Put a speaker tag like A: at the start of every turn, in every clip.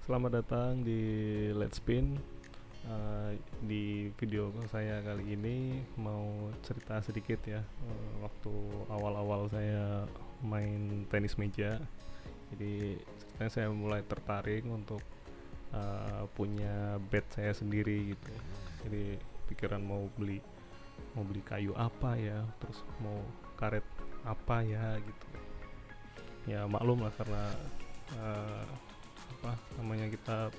A: Selamat datang di Let's Spin. Di video saya kali ini mau cerita sedikit ya. Waktu awal-awal saya main tenis meja, jadi ceritanya saya mulai tertarik untuk punya bat saya sendiri gitu. Jadi pikiran mau beli kayu apa ya, terus mau karet apa ya gitu. Ya maklum lah karena uh, apa namanya, kita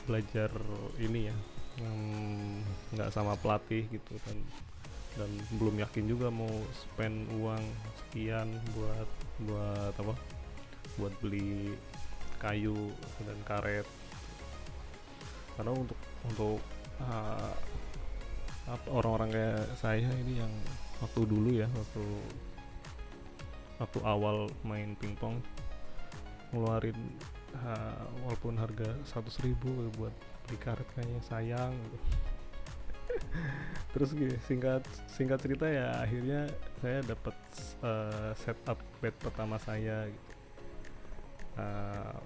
A: belajar ini ya, nggak sama pelatih gitu kan, dan belum yakin juga mau spend uang sekian buat buat apa buat beli kayu dan karet. Karena untuk uh, orang-orang kayak saya ini yang waktu dulu ya, waktu awal main pingpong ngeluarin walaupun harga 100.000 buat beli karet kayaknya sayang gitu. Terus gini, singkat cerita ya, akhirnya saya dapat setup bed pertama saya gitu.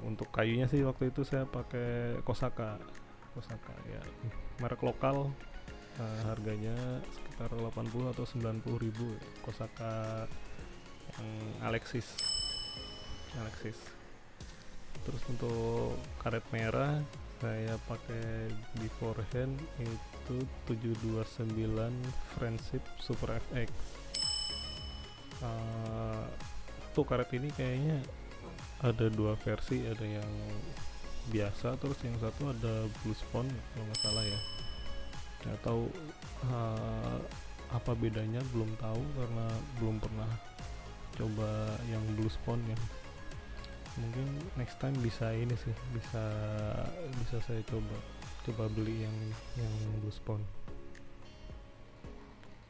A: Untuk kayunya sih waktu itu saya pakai Kosaka ya, merek lokal. Harganya sekitar 80 atau 90 ribu, Kosaka yang Alexis. Terus untuk karet merah saya pakai beforehand itu 729 Friendship Super FX. Tuh karet ini kayaknya ada dua versi, ada yang biasa, terus yang satu ada blue spawn kalau nggak salah ya. Nggak tahu apa bedanya, belum tahu karena belum pernah coba yang blue spawn ya. Mungkin next time bisa ini sih, bisa saya coba beli yang blue spawn.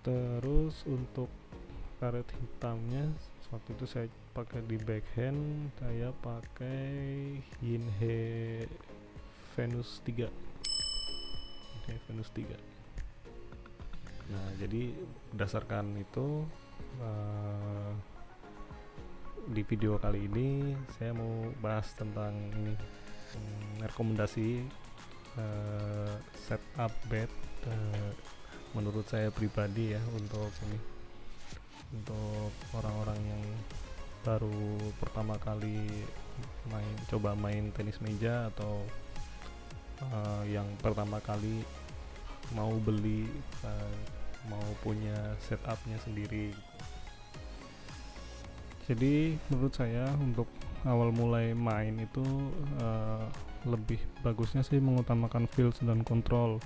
A: Terus untuk karet hitamnya waktu itu saya pakai di backhand, saya pakai Yinhe Venus 3. Nah, jadi berdasarkan itu, di video kali ini saya mau bahas tentang ini, rekomendasi setup bed menurut saya pribadi ya, untuk orang-orang yang baru pertama kali coba main tenis meja, atau yang pertama kali mau beli, mau punya setupnya sendiri. Jadi menurut saya untuk awal mulai main itu lebih bagusnya sih mengutamakan feels dan kontrol.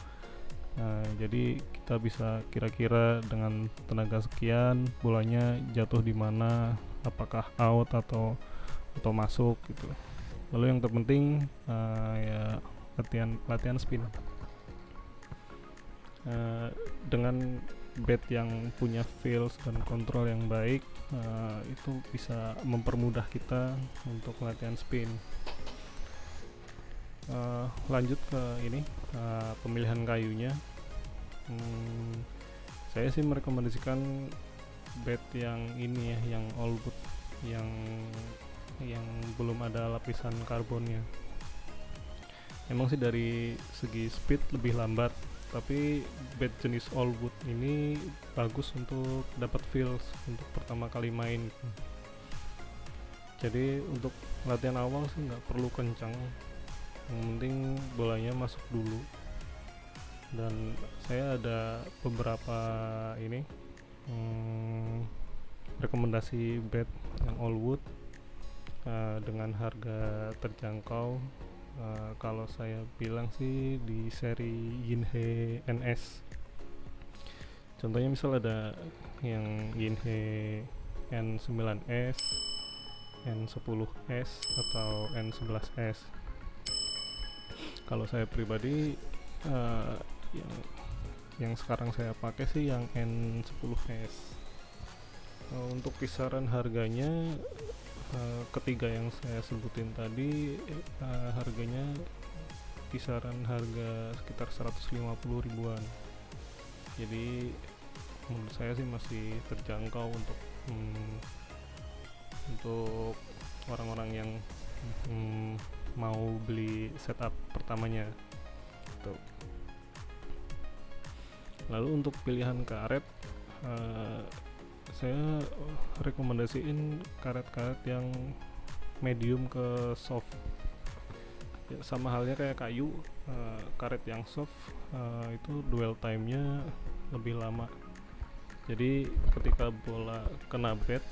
A: Jadi kita bisa kira-kira dengan tenaga sekian bolanya jatuh di mana, apakah out atau masuk gitu. Lalu yang terpenting ya latihan spin. Dengan bed yang punya feels dan kontrol yang baik, itu bisa mempermudah kita untuk latihan spin. Lanjut ke ini, pemilihan kayunya. Saya sih merekomendasikan bed yang ini ya, yang all wood, yang belum ada lapisan karbonnya. Emang sih dari segi speed lebih lambat, tapi bed jenis all wood ini bagus untuk dapat feels untuk pertama kali main. Jadi untuk latihan awal sih nggak perlu kencang, yang penting bolanya masuk dulu. Dan saya ada beberapa ini, rekomendasi bed yang all wood dengan harga terjangkau. Kalau saya bilang sih di seri Yinhe NS. Contohnya misal ada yang Yinhe N9S, N10S atau N11S. Kalau saya pribadi yang sekarang saya pakai sih yang N10S. Untuk kisaran harganya, ketiga yang saya sebutin tadi, harganya kisaran harga sekitar 150 ribuan. Jadi menurut saya sih masih terjangkau untuk orang-orang yang mau beli setup pertamanya tuh. Lalu untuk pilihan karet, saya rekomendasiin karet-karet yang medium ke soft ya, sama halnya kayak kayu. Karet yang soft itu dwell time-nya lebih lama, jadi ketika bola kena bat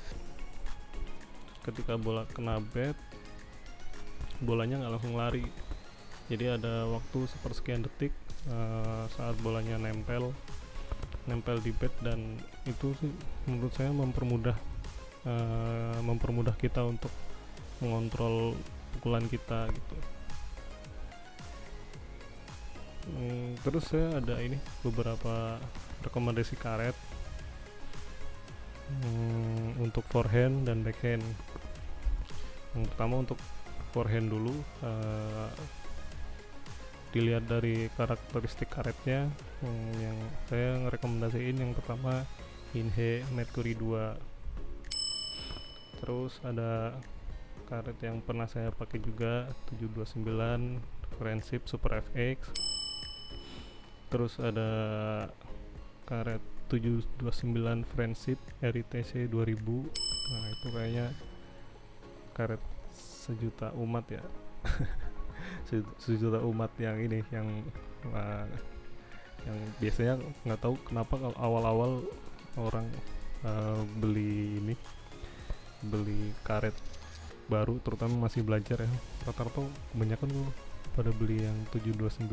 A: bolanya nggak langsung lari, jadi ada waktu sepersekian detik saat bolanya nempel di bat, dan itu sih menurut saya mempermudah kita untuk mengontrol pukulan kita gitu. Terus saya ada beberapa rekomendasi karet untuk forehand dan backhand. Yang pertama untuk forehand dulu, dilihat dari karakteristik karetnya. Yang saya ngerekomendasiin yang pertama Inhe Mercury 2. Terus ada karet yang pernah saya pakai juga 729 Friendship Super FX. Terus ada karet 729 Friendship RITC 2000. Nah itu kayaknya karet sejuta umat ya. Sejuta umat yang yang biasanya nggak tahu kenapa kalau awal-awal orang beli karet baru, terutama masih belajar ya, rata-rata kebanyakan pada beli yang 729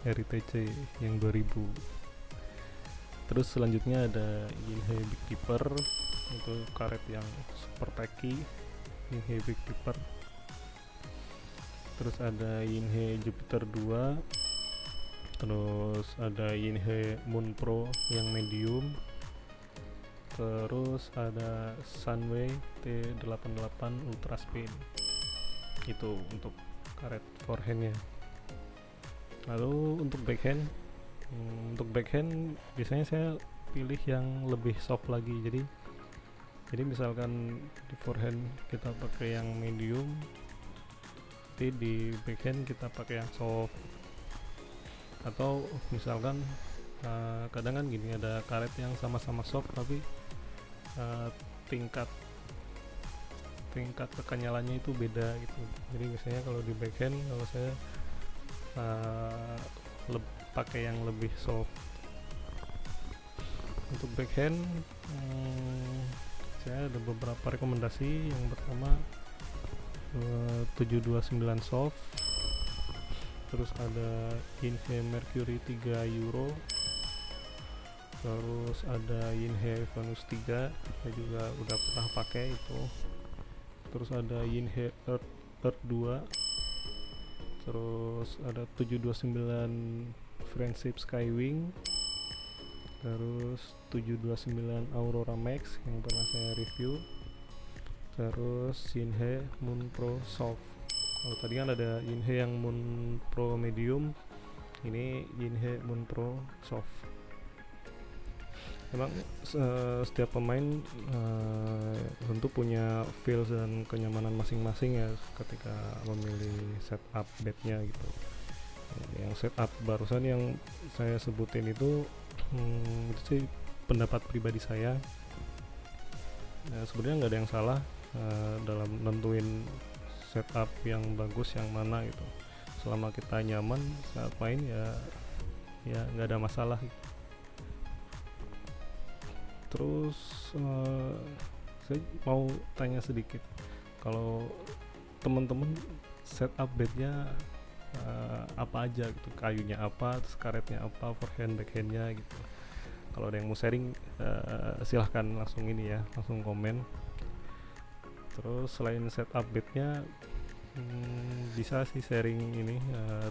A: RITC yang 2000. Terus selanjutnya ada Yinhe Big Keeper, itu karet yang super tacky, Yinhe Big Keeper. Terus ada Yinhe Jupiter 2. Terus ada Yinhe Moon Pro yang medium. Terus ada Sunway T88 Ultra Spin. Itu untuk karet forehandnya. Lalu untuk backhand, biasanya saya pilih yang lebih soft lagi. Jadi misalkan di forehand kita pakai yang medium, di backhand kita pakai yang soft. Atau misalkan kadang kan gini, ada karet yang sama-sama soft tapi tingkat kekenyalannya itu beda gitu. Jadi misalnya kalau di backhand, kalau saya pakai yang lebih soft. Untuk backhand saya ada beberapa rekomendasi. Yang pertama 729 soft. Terus ada Yinhe Mercury 3 Euro. Terus ada Yinhe Venus 3, saya juga udah pernah pakai itu. Terus ada Yinhe Earth 2. Terus ada 729 Friendship Skywing. Terus 729 Aurora Max yang pernah saya review. Terus Yinhe Moon Pro Soft. Kalau tadi kan ada Yinhe yang Moon Pro Medium, ini Yinhe Moon Pro Soft. Memang setiap pemain tentu punya feel dan kenyamanan masing-masing ya ketika memilih setup bednya gitu. Yang setup barusan yang saya sebutin itu sih pendapat pribadi saya. Sebenarnya nggak ada yang salah dalam nentuin setup yang bagus yang mana gitu. Selama kita nyaman saat main ya nggak ada masalah gitu. Terus saya mau tanya sedikit, kalau teman-teman setup bednya apa aja gitu, kayunya apa, terus karetnya apa, forehand backhandnya gitu. Kalau ada yang mau sharing silahkan langsung langsung komen. Terus selain setup bednya bisa sih sharing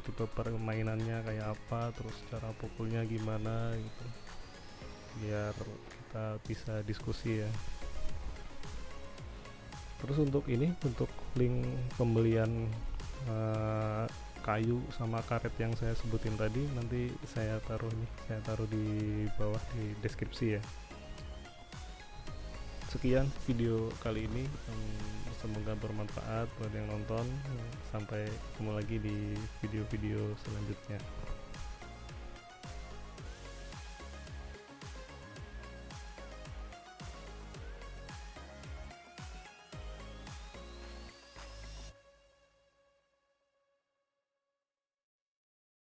A: tipe permainannya kayak apa, terus cara pukulnya gimana gitu, biar kita bisa diskusi ya. Terus untuk link pembelian kayu sama karet yang saya sebutin tadi, nanti saya taruh di bawah di deskripsi ya. sekian video kali ini. Semoga bermanfaat buat yang nonton. Sampai ketemu lagi di video-video selanjutnya.